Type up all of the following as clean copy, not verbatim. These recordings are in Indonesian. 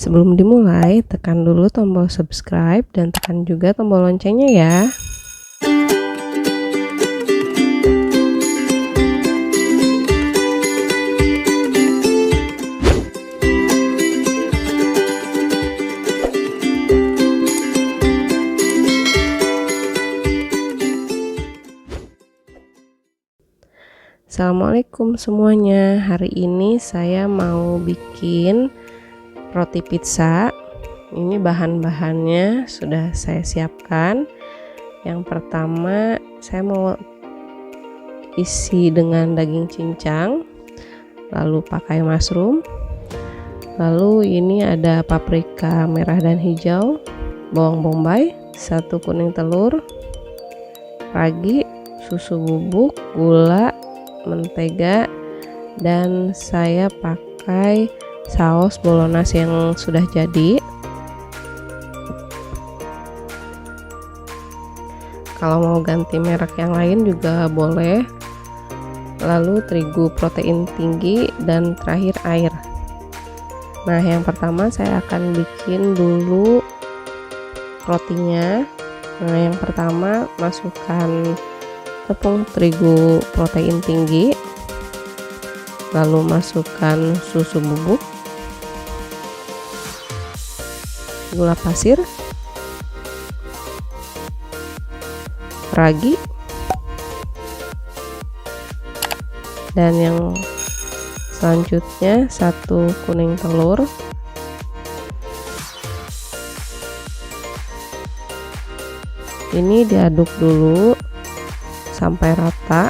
Sebelum dimulai, tekan dulu tombol subscribe dan tekan juga tombol loncengnya ya. Assalamualaikum semuanya. Hari ini saya mau bikin roti pizza. Ini bahan-bahannya sudah saya siapkan. Yang pertama saya mau isi dengan daging cincang, lalu pakai mushroom, lalu ini ada paprika merah dan hijau, bawang bombay, 1 kuning telur, ragi, susu bubuk, gula, mentega, dan saya pakai saus bolognese yang sudah jadi. Kalau mau ganti merek yang lain juga boleh. Lalu terigu protein tinggi dan terakhir air. Nah, yang pertama saya akan bikin dulu rotinya. Nah, yang pertama masukkan tepung terigu protein tinggi, lalu masukkan susu bubuk, gula pasir, ragi, dan yang selanjutnya 1 kuning telur, ini diaduk dulu sampai rata.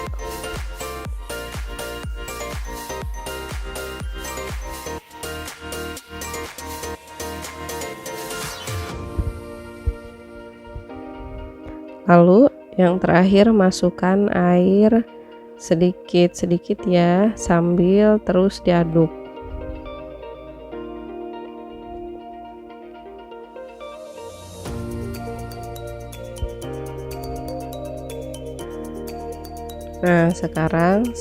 Lalu yang terakhir masukkan air sedikit-sedikit ya, sambil terus diaduk. Nah, sekarang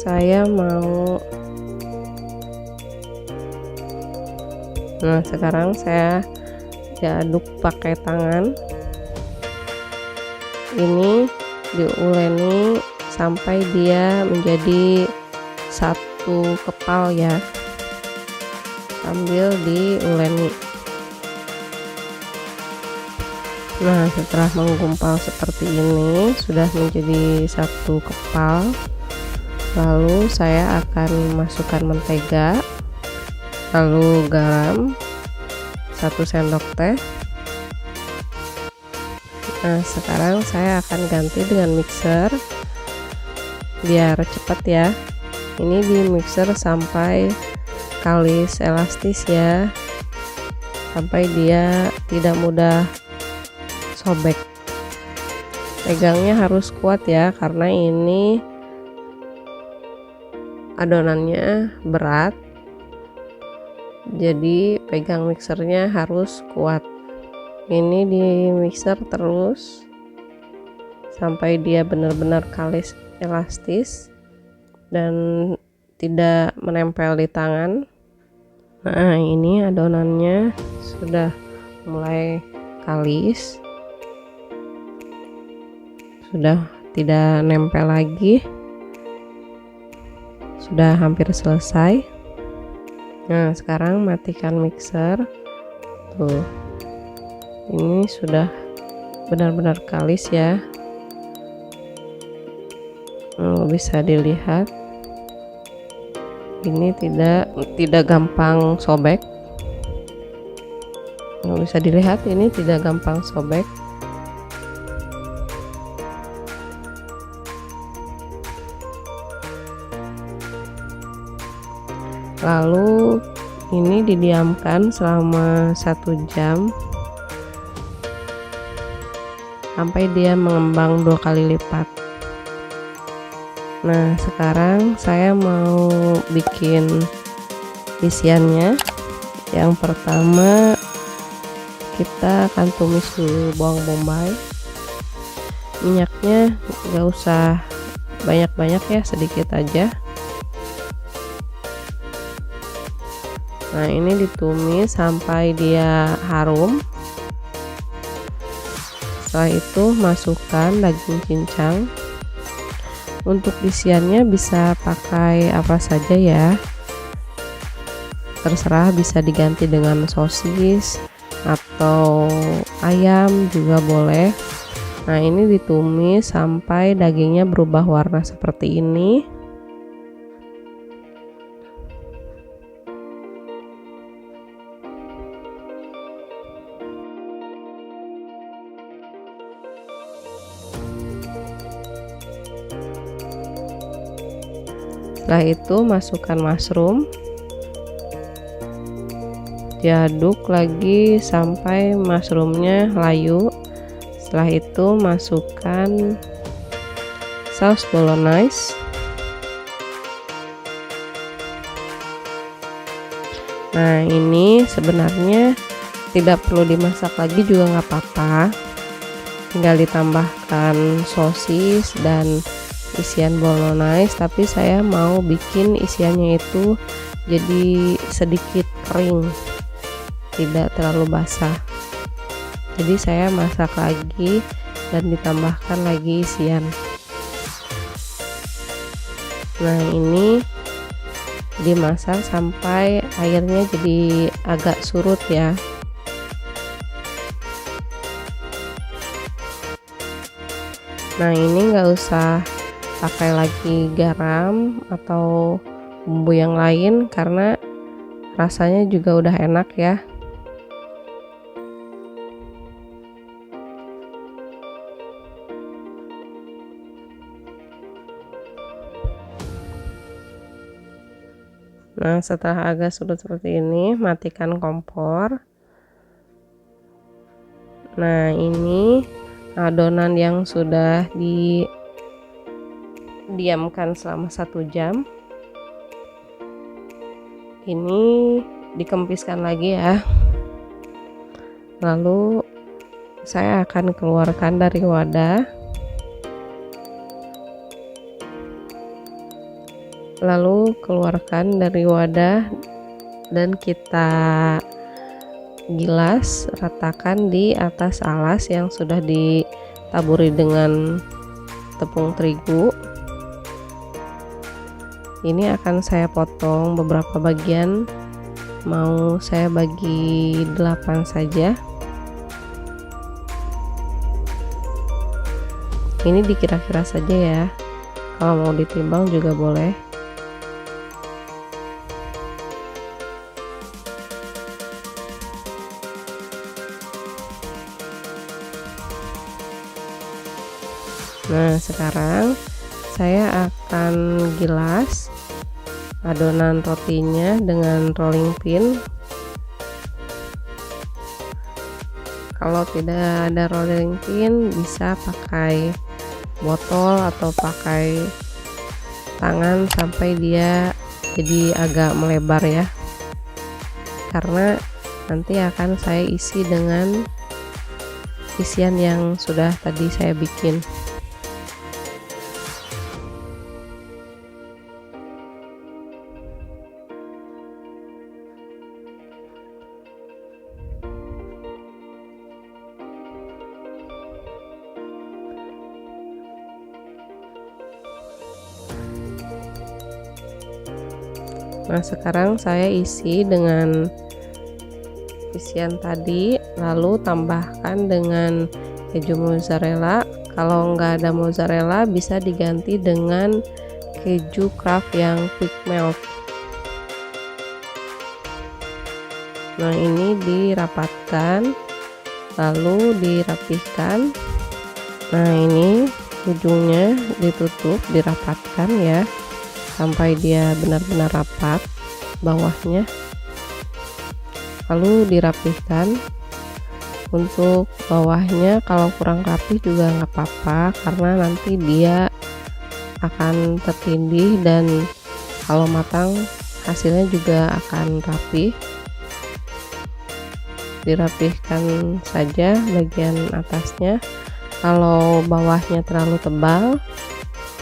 saya diaduk pakai tangan. Ini diuleni sampai dia menjadi satu kepal ya, sambil diuleni. Nah, setelah menggumpal seperti ini, sudah menjadi satu kepal. Lalu saya akan masukkan mentega, lalu garam 1 sendok teh. Nah, sekarang saya akan ganti dengan mixer biar cepat ya. Ini di mixer sampai kalis elastis ya, sampai dia tidak mudah sobek. Pegangnya harus kuat ya, karena ini adonannya berat, jadi pegang mixernya harus kuat. Ini di mixer terus sampai dia benar-benar kalis elastis dan tidak menempel di tangan. Nah, ini adonannya sudah mulai kalis, sudah tidak nempel lagi, sudah hampir selesai. Nah, sekarang matikan mixer. Tuh, ini sudah benar-benar kalis ya. Bisa dilihat ini tidak gampang sobek. Bisa dilihat ini tidak gampang sobek. Lalu ini didiamkan selama 1 jam sampai dia mengembang 2 kali lipat. Nah, sekarang saya mau bikin isiannya. Yang pertama kita akan tumis dulu bawang bombay. Minyaknya nggak usah banyak-banyak ya, sedikit aja. Nah, ini ditumis sampai dia harum. Setelah itu masukkan daging cincang. Untuk isiannya bisa pakai apa saja ya, terserah, bisa diganti dengan sosis atau ayam juga boleh. Nah, ini ditumis sampai dagingnya berubah warna seperti ini. Setelah itu masukkan mushroom, diaduk lagi sampai mushroomnya layu. Setelah itu masukkan saus bolognese. Nah, ini sebenarnya tidak perlu dimasak lagi juga nggak apa-apa, tinggal ditambahkan sosis dan isian bolognese, tapi saya mau bikin isiannya itu jadi sedikit kering, tidak terlalu basah. Jadi saya masak lagi dan ditambahkan lagi isian. Nah, ini dimasak sampai airnya jadi agak surut ya. Nah, ini nggak usah pakai lagi garam atau bumbu yang lain karena rasanya juga udah enak ya. Nah, setelah agak surut seperti ini, matikan kompor. Nah, ini adonan yang sudah diamkan selama 1 jam, ini dikempiskan lagi ya. Lalu saya akan keluarkan dari wadah, dan kita gilas ratakan di atas alas yang sudah ditaburi dengan tepung terigu. Ini akan saya potong beberapa bagian, mau saya bagi 8 saja. Ini dikira-kira saja ya, kalau mau ditimbang juga boleh. Nah, sekarang saya akan gilas adonan rotinya dengan rolling pin. Kalau tidak ada rolling pin, bisa pakai botol atau pakai tangan sampai dia jadi agak melebar ya, karena nanti akan saya isi dengan isian yang sudah tadi saya bikin. Nah, sekarang saya isi dengan isian tadi, lalu tambahkan dengan keju mozzarella. Kalau nggak ada mozzarella, bisa diganti dengan keju Kraft yang quick melt. Nah, ini dirapatkan, lalu dirapihkan. Nah, ini ujungnya ditutup, dirapatkan ya, sampai dia benar-benar rapat bawahnya, lalu dirapihkan. Untuk bawahnya kalau kurang rapih juga nggak apa-apa, karena nanti dia akan tertindih dan kalau matang hasilnya juga akan rapih. Dirapihkan saja bagian atasnya. Kalau bawahnya terlalu tebal,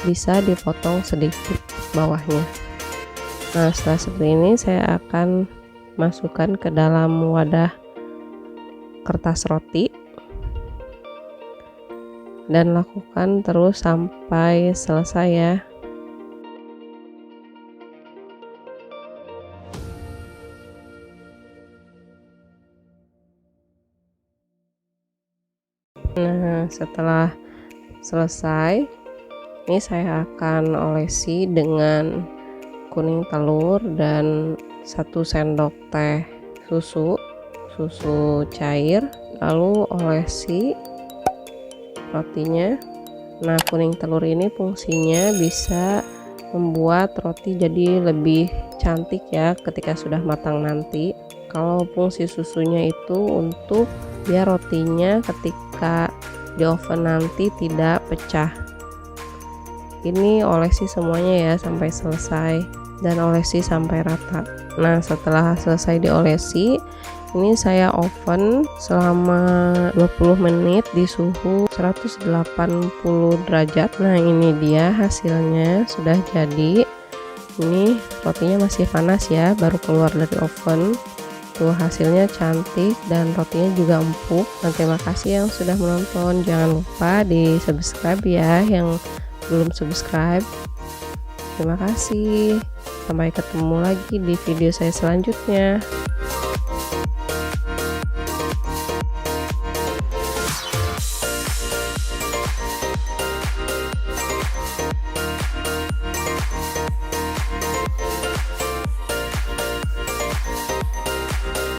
bisa dipotong sedikit bawahnya. Nah, setelah seperti ini saya akan masukkan ke dalam wadah kertas roti dan lakukan terus sampai selesai ya. Nah, setelah selesai, ini saya akan olesi dengan kuning telur dan 1 sendok teh susu cair, lalu olesi rotinya. Nah, kuning telur ini fungsinya bisa membuat roti jadi lebih cantik ya ketika sudah matang nanti. Kalau fungsi susunya itu untuk biar rotinya ketika di oven nanti tidak pecah. Ini olesi semuanya ya sampai selesai dan olesi sampai rata. Nah, setelah selesai diolesi, ini saya oven selama 20 menit di suhu 180 derajat. Nah, ini dia hasilnya sudah jadi. Ini rotinya masih panas ya, baru keluar dari oven. Tuh, hasilnya cantik dan rotinya juga empuk. Nah, terima kasih yang sudah menonton. Jangan lupa di subscribe ya yang belum subscribe. Terima kasih. Sampai ketemu lagi di video saya selanjutnya.